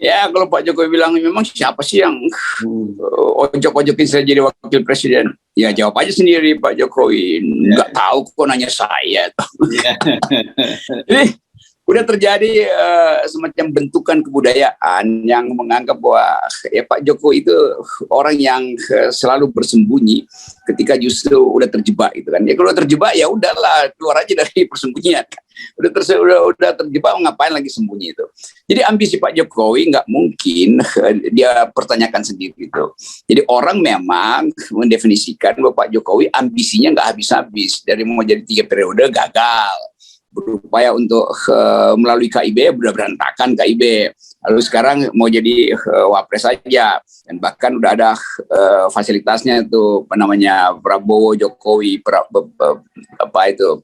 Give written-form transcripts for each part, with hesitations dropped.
Ya kalau Pak Jokowi bilang memang siapa sih yang ojok-ojokin saya jadi wakil presiden? Ya jawab aja sendiri Pak Jokowi. Nggak tahu kok nanya saya. Jadi udah terjadi semacam bentukan kebudayaan yang menganggap bahwa ya Pak Jokowi itu orang yang selalu bersembunyi ketika justru udah terjebak gitu kan. Ya kalau terjebak ya udahlah keluar aja dari persembunyian. Udah terjebak ngapain lagi sembunyi itu. Jadi ambisi Pak Jokowi nggak mungkin dia pertanyakan sendiri itu. Jadi orang memang mendefinisikan bahwa Pak Jokowi ambisinya nggak habis-habis dari mau jadi 3 periode gagal, berupaya untuk melalui KIB udah berantakan KIB, lalu sekarang mau jadi wapres saja dan bahkan udah ada fasilitasnya tuh apa namanya Prabowo Jokowi apa itu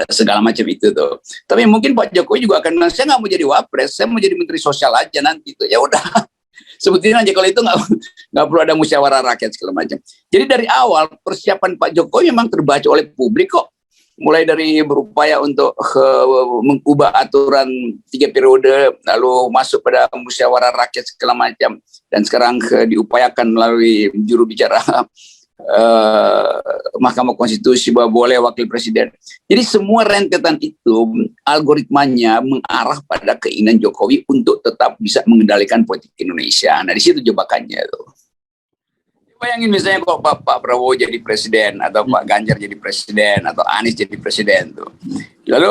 segala macam itu tuh. Tapi mungkin Pak Jokowi juga akan bilang saya nggak mau jadi wapres, saya mau jadi menteri sosial aja nanti itu. Ya udah sebutin aja kalau itu nggak perlu ada musyawarah rakyat segala macam. Jadi dari awal persiapan Pak Jokowi memang terbaca oleh publik kok. Mulai dari berupaya untuk mengubah aturan 3 periode, lalu masuk pada musyawarah rakyat segala macam, dan sekarang diupayakan melalui juru bicara Mahkamah Konstitusi bahwa boleh wakil presiden. Jadi semua rentetan itu algoritmanya mengarah pada keinginan Jokowi untuk tetap bisa mengendalikan politik Indonesia. Nah di situ jebakannya tuh. Bayangin misalnya kok Pak Prabowo jadi presiden atau Pak Ganjar jadi presiden atau Anies jadi presiden tuh. Lalu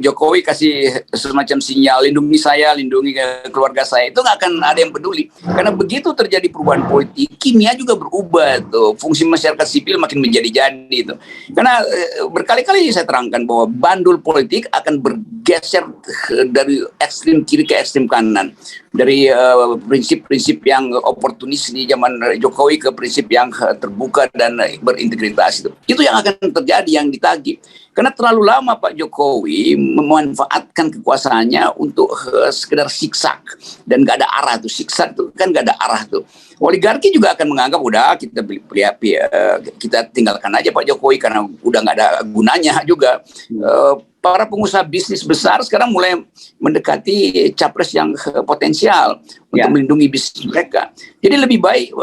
Jokowi kasih semacam sinyal lindungi saya, lindungi keluarga saya, itu nggak akan ada yang peduli karena begitu terjadi perubahan politik, kimia juga berubah tuh, fungsi masyarakat sipil makin menjadi-jadi tuh. Karena berkali-kali saya terangkan bahwa bandul politik akan bergeser dari ekstrem kiri ke ekstrem kanan, dari prinsip-prinsip yang oportunis di zaman Jokowi ke prinsip yang terbuka dan berintegritas itu yang akan terjadi, yang ditagih. Karena terlalu lama Pak Jokowi memanfaatkan kekuasaannya untuk sekedar siksak dan gak ada arah tuh. Siksak tuh kan gak ada arah tuh. Oligarki juga akan menganggap udah kita tinggalkan aja Pak Jokowi karena udah gak ada gunanya juga. Para pengusaha bisnis besar sekarang mulai mendekati capres yang potensial untuk melindungi bisnis mereka. Jadi lebih baik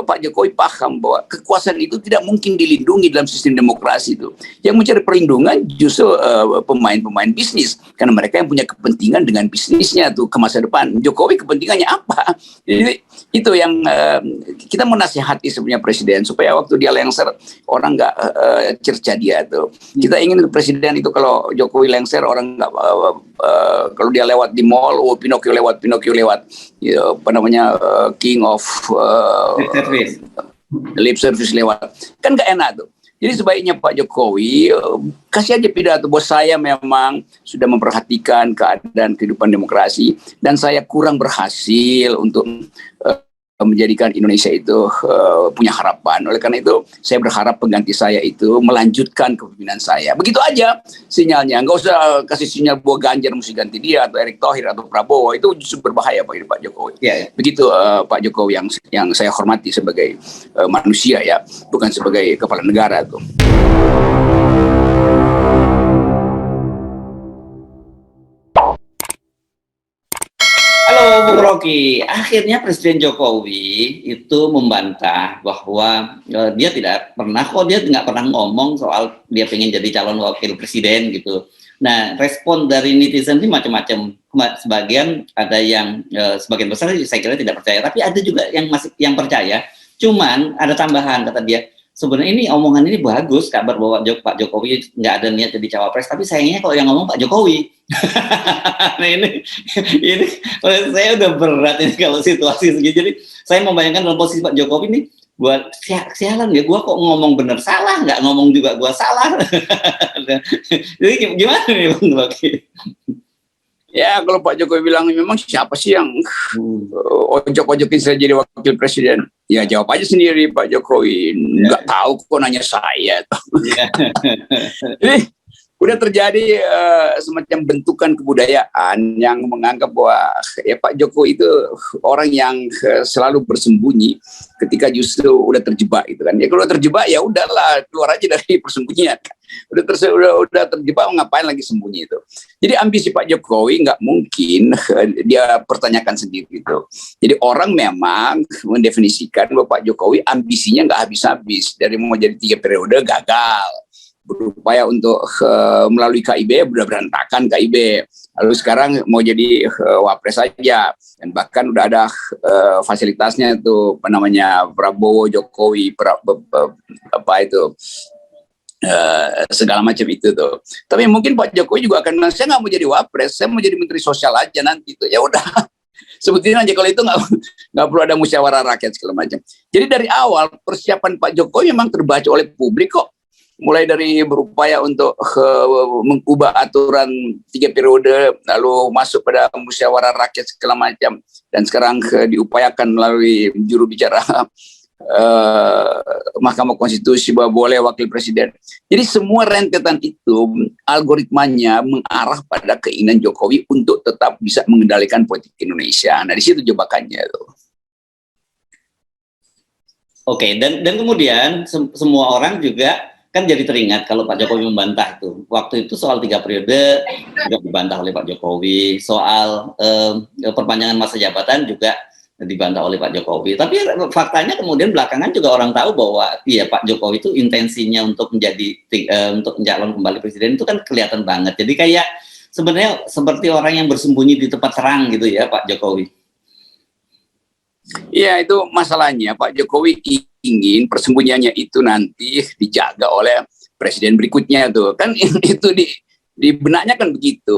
Pak Jokowi paham bahwa kekuasaan itu tidak mungkin dilindungi dalam sistem demokrasi itu. Yang mencari perlindungan justru pemain-pemain bisnis karena mereka yang punya kepentingan dengan bisnisnya tuh ke masa depan. Jokowi kepentingannya apa? Jadi itu yang kita menasihati sebenarnya presiden supaya waktu dia lengser orang nggak cerca dia tuh. Kita ingin presiden itu kalau Jokowi lengser orang nggak kalau dia lewat di mall, Pinocchio lewat, ya, apa namanya king of lip service lewat, kan nggak enak tuh. Jadi sebaiknya Pak Jokowi kasih aja pidato bahwa saya memang sudah memperhatikan keadaan kehidupan demokrasi dan saya kurang berhasil untuk menjadikan Indonesia itu punya harapan. Oleh karena itu, saya berharap pengganti saya itu melanjutkan kepemimpinan saya. Begitu aja sinyalnya. Nggak usah kasih sinyal bahwa Ganjar mesti ganti dia, atau Erick Thohir, atau Prabowo. Itu justru berbahaya bagi Pak Jokowi. Begitu Pak Jokowi yang saya hormati sebagai manusia ya, bukan sebagai kepala negara tuh. Halo Bung Rocky, akhirnya Presiden Jokowi itu membantah bahwa dia nggak pernah ngomong soal dia pengen jadi calon wakil presiden gitu. Nah, respon dari netizen ini macam-macam. Sebagian ada yang sebagian besar saya kira tidak percaya, tapi ada juga yang percaya. Cuman ada tambahan, kata dia. Sebenarnya ini omongan ini bagus, kabar bahwa Pak Jokowi nggak ada niat jadi cawapres, tapi sayangnya kalau yang ngomong Pak Jokowi. Nah ini saya udah berat ini kalau situasi segini. Jadi saya membayangkan dalam posisi Pak Jokowi ini, buat sialan ya, gue kok ngomong bener salah, nggak ngomong juga gue salah. Jadi gimana nih Bang Rocky? Ya kalau Pak Jokowi bilang memang siapa sih yang ojok-ojokin saya jadi wakil presiden? Ya jawab aja sendiri Pak Jokowi. Nggak tahu kok nanya saya. Jadi udah terjadi semacam bentukan kebudayaan yang menganggap bahwa ya Pak Jokowi itu orang yang selalu bersembunyi ketika justru udah terjebak gitu kan. Ya kalau terjebak ya udahlah keluar aja dari persembunyian. Udah terjebak ngapain lagi sembunyi itu. Jadi ambisi Pak Jokowi nggak mungkin dia pertanyakan sendiri itu. Jadi orang memang mendefinisikan bahwa Pak Jokowi ambisinya nggak habis-habis, dari mau jadi 3 periode gagal, berupaya untuk melalui KIB udah berantakan KIB, lalu sekarang mau jadi wapres saja, dan bahkan udah ada fasilitasnya itu apa namanya Prabowo Jokowi apa itu segala macam itu tuh. Tapi mungkin Pak Jokowi juga akan, saya nggak mau jadi wapres, saya mau jadi menteri sosial aja nanti itu. Ya udah, sebetulnya aja kalau itu nggak perlu ada musyawarah rakyat segala macam. Jadi dari awal persiapan Pak Jokowi memang terbaca oleh publik kok. Mulai dari berupaya untuk mengubah aturan 3 periode, lalu masuk pada musyawarah rakyat segala macam, dan sekarang diupayakan melalui juru bicara Mahkamah Konstitusi bahwa boleh wakil presiden. Jadi semua rentetan itu algoritmanya mengarah pada keinginan Jokowi untuk tetap bisa mengendalikan politik Indonesia. Nah di situ jebakannya tuh. Oke, dan kemudian semua orang juga kan jadi teringat kalau Pak Jokowi membantah itu. Waktu itu soal 3 periode juga dibantah oleh Pak Jokowi, soal perpanjangan masa jabatan juga dibantah oleh Pak Jokowi. Tapi faktanya kemudian belakangan juga orang tahu bahwa ya Pak Jokowi itu intensinya untuk untuk mencalon kembali presiden itu kan kelihatan banget. Jadi kayak sebenarnya seperti orang yang bersembunyi di tempat terang gitu ya Pak Jokowi. Iya, itu masalahnya. Pak Jokowi ingin persembunyiannya itu nanti dijaga oleh presiden berikutnya tuh. Kan itu di benaknya kan begitu,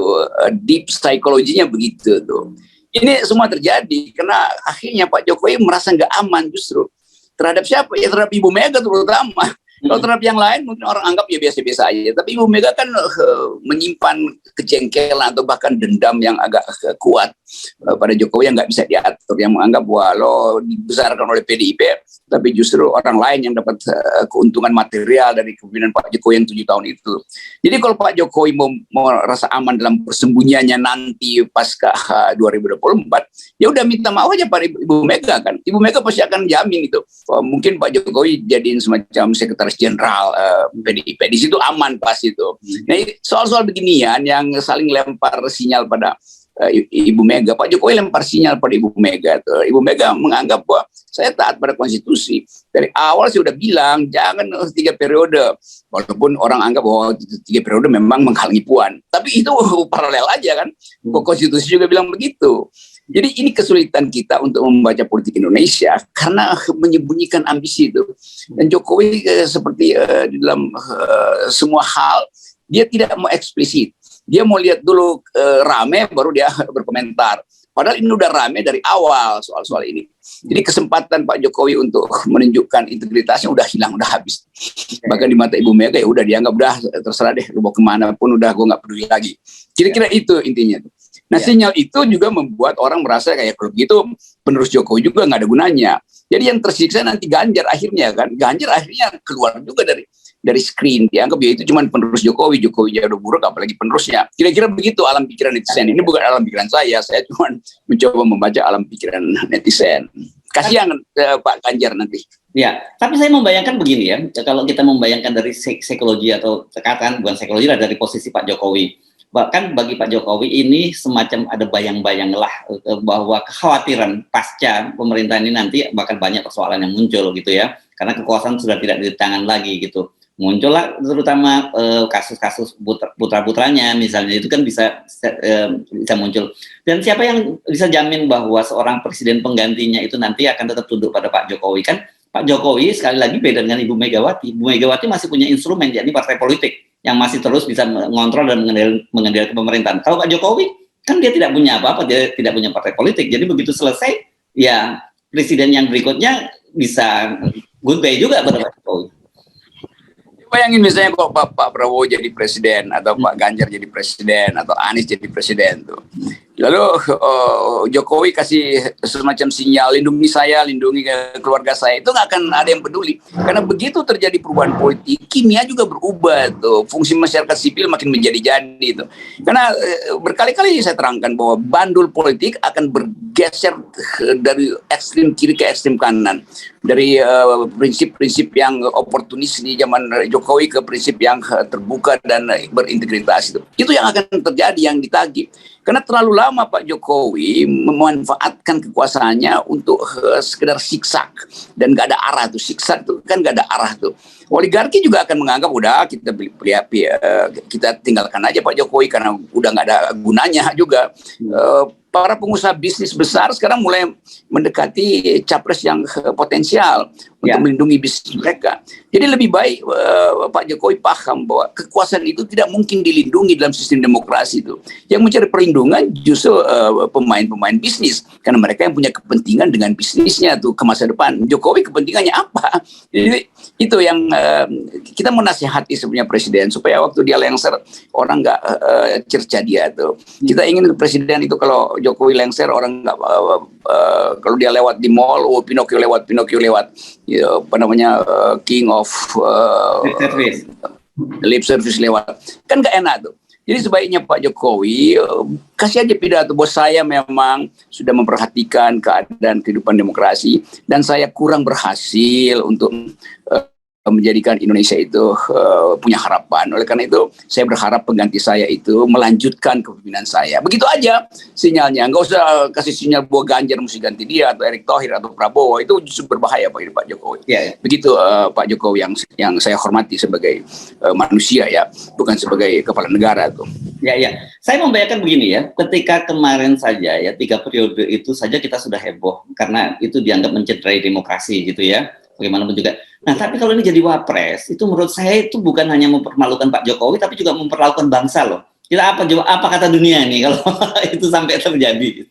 deep psikologinya begitu tuh. Ini semua terjadi karena akhirnya Pak Jokowi merasa nggak aman justru. Terhadap siapa? Ya terhadap Ibu Mega terutama. Kalau terhadap yang lain mungkin orang anggap ya biasa-biasa aja. Tapi Ibu Mega kan menyimpan kejengkelan atau bahkan dendam yang agak kuat pada Jokowi yang nggak bisa diatur. Yang menganggap bahwa lo dibesarkan oleh PDIP, tapi justru orang lain yang dapat keuntungan material dari kepemimpinan Pak Jokowi yang 7 tahun itu. Jadi kalau Pak Jokowi mau rasa aman dalam persembunyiannya nanti pasca 2024, ya udah minta maaf aja pada Ibu Mega kan. Ibu Mega pasti akan jamin itu. Mungkin Pak Jokowi jadiin semacam sekretaris jenderal PDIP. Di situ aman pas itu. Nah, soal-soal beginian yang saling lempar sinyal pada Ibu Mega, Pak Jokowi lempar sinyal pada Ibu Mega. Ibu Mega menganggap bahwa saya taat pada konstitusi. Dari awal saya sudah bilang jangan 3 periode. Walaupun orang anggap bahwa 3 periode memang menghalangi Puan. Tapi itu paralel aja kan. Konstitusi juga bilang begitu. Jadi ini kesulitan kita untuk membaca politik Indonesia karena menyembunyikan ambisi itu. Dan Jokowi seperti di dalam semua hal dia tidak mau eksplisit. Dia mau lihat dulu rame baru dia berkomentar. Padahal ini udah rame dari awal soal-soal ini. Jadi kesempatan Pak Jokowi untuk menunjukkan integritasnya udah hilang, udah habis. Bahkan di mata Ibu Mega ya udah dianggap udah terserah deh, lu mau kemana pun udah gue nggak peduli lagi. Kira-kira itu intinya. Nah sinyal itu juga membuat orang merasa kayak kalau begitu penerus Jokowi juga nggak ada gunanya. Jadi yang tersiksa nanti Ganjar akhirnya kan. Ganjar akhirnya keluar juga dari screen, dianggap ya itu cuma penerus Jokowi jauh buruk apalagi penerusnya. Kira-kira begitu alam pikiran netizen. Ini bukan alam pikiran saya cuma mencoba membaca alam pikiran netizen. Kasihan Pak Ganjar nanti. Ya, tapi saya membayangkan begini ya, kalau kita membayangkan dari psikologi atau tekanan, bukan psikologi lah, dari posisi Pak Jokowi. Bahkan bagi Pak Jokowi ini semacam ada bayang-bayang lah bahwa kekhawatiran pasca pemerintahan ini nanti bakal banyak persoalan yang muncul gitu ya, karena kekuasaan sudah tidak di tangan lagi gitu. Muncullah terutama kasus-kasus putra-putranya misalnya, itu kan bisa muncul. Dan siapa yang bisa jamin bahwa seorang presiden penggantinya itu nanti akan tetap tunduk pada Pak Jokowi? Kan Pak Jokowi sekali lagi beda dengan Ibu Megawati. Ibu Megawati masih punya instrumen, yakni partai politik yang masih terus bisa mengontrol dan mengendalikan pemerintahan. Kalau Pak Jokowi kan dia tidak punya apa-apa, dia tidak punya partai politik. Jadi begitu selesai, ya presiden yang berikutnya bisa goodbye juga pada Pak Jokowi. Bayangin misalnya kalau Pak Prabowo jadi presiden atau Pak Ganjar jadi presiden atau Anies jadi presiden tuh. Lalu Jokowi kasih semacam sinyal, lindungi saya, lindungi keluarga saya, itu nggak akan ada yang peduli. Karena begitu terjadi perubahan politik, kimia juga berubah tuh, fungsi masyarakat sipil makin menjadi-jadi itu. Karena berkali-kali saya terangkan bahwa bandul politik akan bergeser dari ekstrem kiri ke ekstrem kanan, dari prinsip-prinsip yang oportunis di zaman Jokowi ke prinsip yang terbuka dan berintegritas itu yang akan terjadi, yang ditagih. Karena terlalu lama Pak Jokowi memanfaatkan kekuasaannya untuk sekedar siksak dan gak ada arah tuh, siksak tuh kan gak ada arah tuh. Oligarki juga akan menganggap udah kita tinggalkan aja Pak Jokowi karena udah gak ada gunanya juga. Para pengusaha bisnis besar sekarang mulai mendekati capres yang potensial untuk melindungi bisnis mereka. Jadi lebih baik Pak Jokowi paham bahwa kekuasaan itu tidak mungkin dilindungi dalam sistem demokrasi itu. Yang mencari perlindungan justru pemain-pemain bisnis, karena mereka yang punya kepentingan dengan bisnisnya tuh ke masa depan. Jokowi kepentingannya apa? Jadi itu yang kita menasihati sebenarnya presiden supaya waktu dia lengser orang nggak cerca dia tuh. Kita ingin presiden itu kalau Jokowi lengser orang nggak kalau dia lewat di mall, Pinocchio lewat, ya, apa namanya king of lip service lewat, kan nggak enak tuh. Jadi sebaiknya Pak Jokowi kasih aja pidato bahwa saya memang sudah memperhatikan keadaan kehidupan demokrasi dan saya kurang berhasil untuk menjadikan Indonesia itu punya harapan. Oleh karena itu, saya berharap pengganti saya itu melanjutkan kepemimpinan saya. Begitu aja sinyalnya. Nggak usah kasih sinyal bahwa Ganjar mesti ganti dia, atau Erick Thohir, atau Prabowo. Itu justru berbahaya Pak Jokowi. Ya. Begitu Pak Jokowi yang saya hormati sebagai manusia ya, bukan sebagai kepala negara tuh. Ya. Saya membayangkan begini ya, ketika kemarin saja ya 3 periode itu saja kita sudah heboh karena itu dianggap mencederai demokrasi gitu ya. Bagaimanapun juga. Nah, tapi kalau ini jadi wapres, itu menurut saya itu bukan hanya mempermalukan Pak Jokowi, tapi juga mempermalukan bangsa loh. Kita apa kata dunia ini kalau itu sampai terjadi?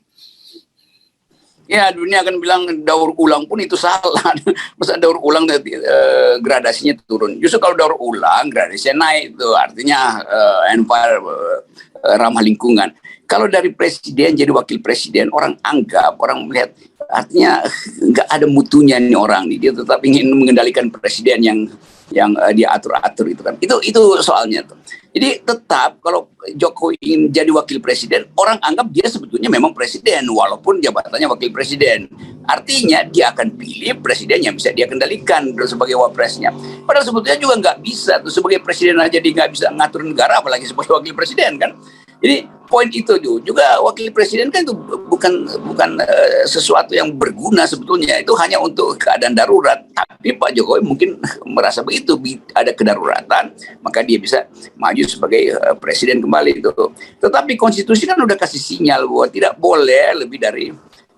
Ya, dunia akan bilang daur ulang pun itu salah. Masa daur ulang gradasinya turun. Justru kalau daur ulang gradasinya naik itu artinya ramah lingkungan. Kalau dari presiden jadi wakil presiden, orang melihat artinya nggak ada mutunya nih orang nih, dia tetap ingin mengendalikan presiden yang dia atur-atur itu kan. Itu soalnya tuh. Jadi tetap kalau Jokowi ingin jadi wakil presiden, orang anggap dia sebetulnya memang presiden walaupun jabatannya wakil presiden. Artinya dia akan pilih presiden yang bisa dia kendalikan sebagai wapresnya. Padahal sebetulnya juga nggak bisa tuh, sebagai presiden aja dia nggak bisa ngatur negara, apalagi sebagai wakil presiden kan. Jadi poin itu juga wakil presiden kan itu bukan sesuatu yang berguna sebetulnya, itu hanya untuk keadaan darurat. Tapi Pak Jokowi mungkin merasa begitu, ada kedaruratan maka dia bisa maju sebagai presiden kembali itu. Tetapi konstitusi kan udah kasih sinyal bahwa tidak boleh lebih dari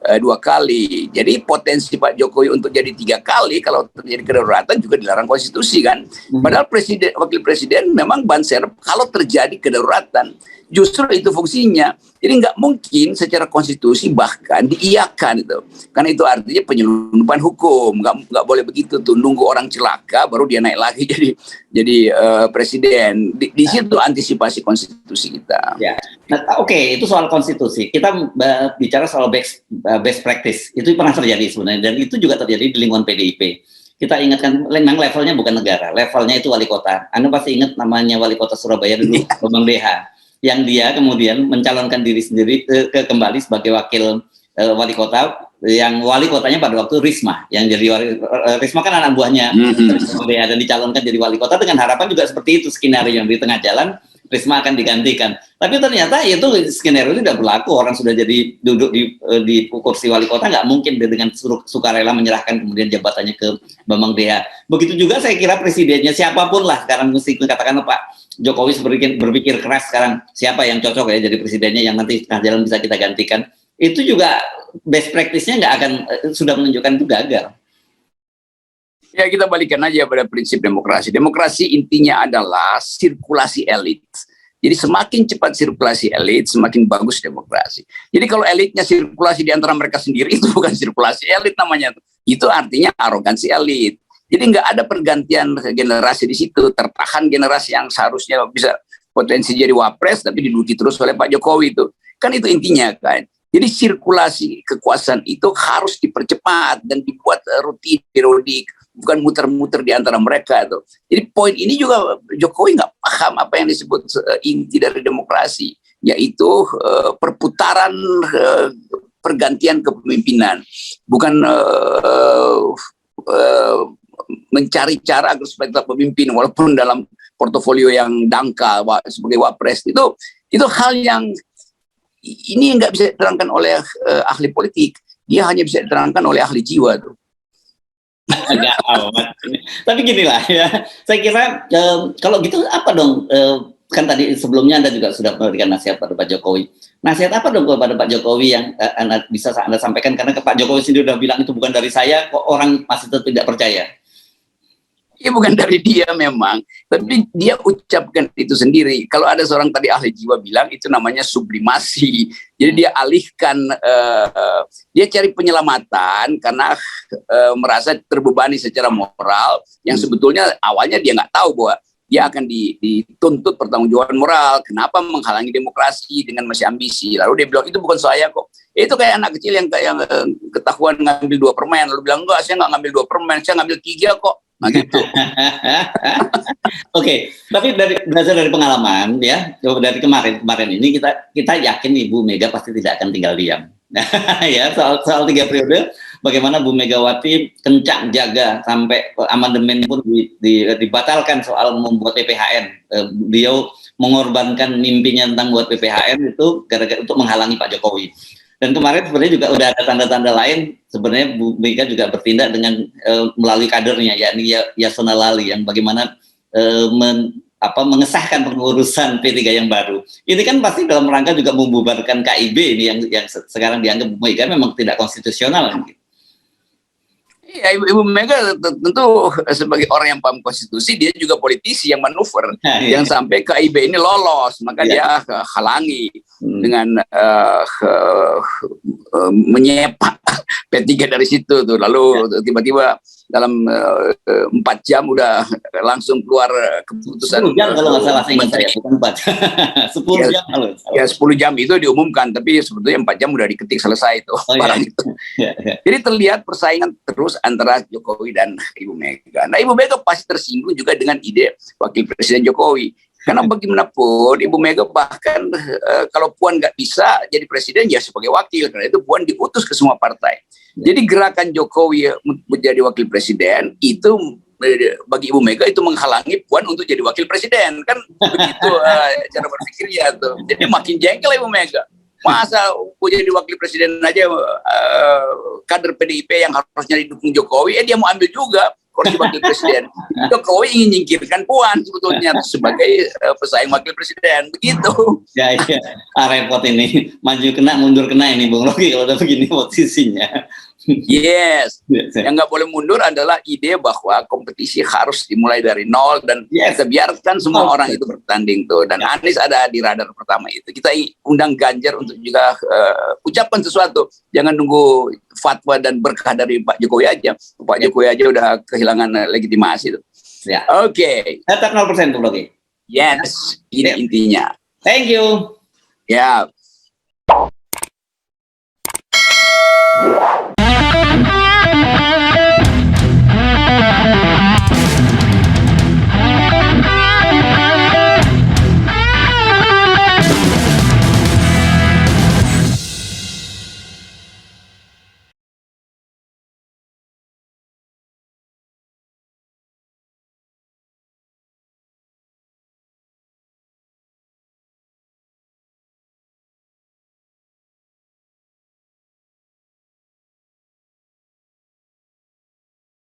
2 kali. Jadi potensi Pak Jokowi untuk jadi 3 kali kalau terjadi kedaruratan juga dilarang konstitusi kan. Padahal wakil presiden memang ban serep kalau terjadi kedaruratan. Justru itu fungsinya. Jadi nggak mungkin secara konstitusi bahkan diiyakan itu. Karena itu artinya penyelundupan hukum. Nggak boleh begitu tuh, nunggu orang celaka baru dia naik lagi jadi presiden. Di situ antisipasi konstitusi kita. Ya. Nah, Oke, itu soal konstitusi. Kita bicara soal best practice. Itu pernah terjadi sebenarnya, dan itu juga terjadi di lingkungan PDIP. Kita ingatkan, memang levelnya bukan negara, levelnya itu wali kota. Anda pasti ingat namanya wali kota Surabaya dulu, Bambang Deha, yang dia kemudian mencalonkan diri sendiri kembali sebagai wakil wali kota, yang wali kotanya pada waktu Risma, yang jadi Risma kan anak buahnya Deha, dan dicalonkan jadi wali kota dengan harapan juga seperti itu skenario, yang di tengah jalan Risma akan digantikan. Tapi ternyata itu skenario itu tidak berlaku. Orang sudah jadi duduk di kursi wali kota, nggak mungkin dia dengan sukarela menyerahkan kemudian jabatannya ke Bambang Deha. Begitu juga saya kira presidennya, siapapun lah sekarang, mesti katakan Pak Jokowi berpikir keras sekarang siapa yang cocok ya jadi presidennya, yang nanti tengah jalan bisa kita gantikan. Itu juga best practice-nya nggak akan, sudah menunjukkan itu gagal. Ya, kita balikan aja pada prinsip demokrasi. Demokrasi intinya adalah sirkulasi elit. Jadi semakin cepat sirkulasi elit, semakin bagus demokrasi. Jadi kalau elitnya sirkulasi di antara mereka sendiri, itu bukan sirkulasi elit namanya. Itu artinya arogansi elit. Jadi nggak ada pergantian generasi di situ. Tertahan generasi yang seharusnya bisa potensi jadi wapres, tapi diduduki terus oleh Pak Jokowi itu. Kan itu intinya kan. Jadi sirkulasi kekuasaan itu harus dipercepat dan dibuat rutin, periodik, bukan muter-muter di antara mereka tuh. Jadi poin ini juga Jokowi nggak paham apa yang disebut inti dari demokrasi, yaitu perputaran pergantian kepemimpinan, bukan mencari cara agar supaya tetap pemimpin walaupun dalam portofolio yang dangkal sebagai wapres. Itu hal yang ini nggak bisa diterangkan oleh ahli politik, dia hanya bisa diterangkan oleh ahli jiwa tuh. Agak amat. Tapi ginilah ya, saya kira kalau gitu apa dong? Kan tadi sebelumnya Anda juga sudah memberikan nasihat pada Pak Jokowi. Nasihat apa dong kepada Pak Jokowi yang bisa Anda sampaikan? Karena Pak Jokowi sendiri sudah bilang itu bukan dari saya, kok orang masih tetap tidak percaya. Ya bukan dari dia memang, tapi dia ucapkan itu sendiri. Kalau ada seorang tadi ahli jiwa bilang itu namanya sublimasi. Jadi dia alihkan, dia cari penyelamatan karena merasa terbebani secara moral yang sebetulnya awalnya dia nggak tahu bahwa dia akan dituntut pertanggungjawaban moral. Kenapa menghalangi demokrasi dengan masih ambisi? Lalu dia bilang itu bukan saya kok. Itu kayak anak kecil yang ketahuan ngambil 2 permen, lalu bilang enggak, saya nggak ngambil 2 permen, saya ngambil 3 kok. Nah gitu. Oke, tapi belajar dari pengalaman ya, dari kemarin ini kita yakin Ibu Mega pasti tidak akan tinggal diam. Ya soal 3 periode, bagaimana Bu Megawati kencang jaga sampai amandemen pun dibatalkan soal membuat PPHN. Beliau mengorbankan mimpinya tentang buat PPHN itu gara-gara untuk menghalangi Pak Jokowi. Dan kemarin sebenarnya juga udah ada tanda-tanda lain, sebenarnya Bu Mega juga bertindak dengan melalui kadernya, yakni Yasona Lali, yang bagaimana mengesahkan pengurusan P3 yang baru. Ini kan pasti dalam rangka juga membubarkan KIB ini yang sekarang dianggap Bu Mega memang tidak konstitusional. Iya, Ibu Mega tentu sebagai orang yang paham konstitusi, dia juga politisi yang manuver, yang sampai KIB ini lolos, maka dia halangi dengan menyepak P3 dari situ tuh. Lalu tiba-tiba dalam 4 jam udah langsung keluar keputusan. 10 jam kalau nggak salah, saya bukan 4. 10 jam kalau salah. Ya 10 jam itu diumumkan, tapi sebetulnya 4 jam udah diketik selesai itu barang itu. Jadi terlihat persaingan terus antara Jokowi dan Ibu Mega. Nah, Ibu Mega pasti tersinggung juga dengan ide Wakil Presiden Jokowi. Karena bagaimanapun Ibu Mega bahkan kalau Puan nggak bisa jadi presiden ya sebagai wakil, karena itu Puan diutus ke semua partai. Jadi gerakan Jokowi menjadi wakil presiden itu bagi Ibu Mega itu menghalangi Puan untuk jadi wakil presiden, kan begitu cara berpikirnya tuh. Jadi makin jengkel Ibu Mega. Masa jadi wakil presiden aja kader PDIP yang harusnya didukung Jokowi, dia mau ambil juga kursi wakil presiden. Jokowi ingin nyingkirkan Puan sebetulnya sebagai pesaing wakil presiden, begitu. Ya, repot ini, maju kena mundur kena ini Bung Rocky kalau udah begini posisinya. Yes, yang nggak boleh mundur adalah ide bahwa kompetisi harus dimulai dari nol dan kita biarkan semua orang itu bertanding tuh. Dan Anies ada di radar pertama itu. Kita undang Ganjar untuk juga ucapkan sesuatu. Jangan nunggu fatwa dan berkah dari Pak Jokowi aja. Pak Jokowi aja udah kehilangan legitimasi tuh. Ya. Oke. Tetap 0% Bung Rocky. Yes, ini intinya. Thank you. Ya.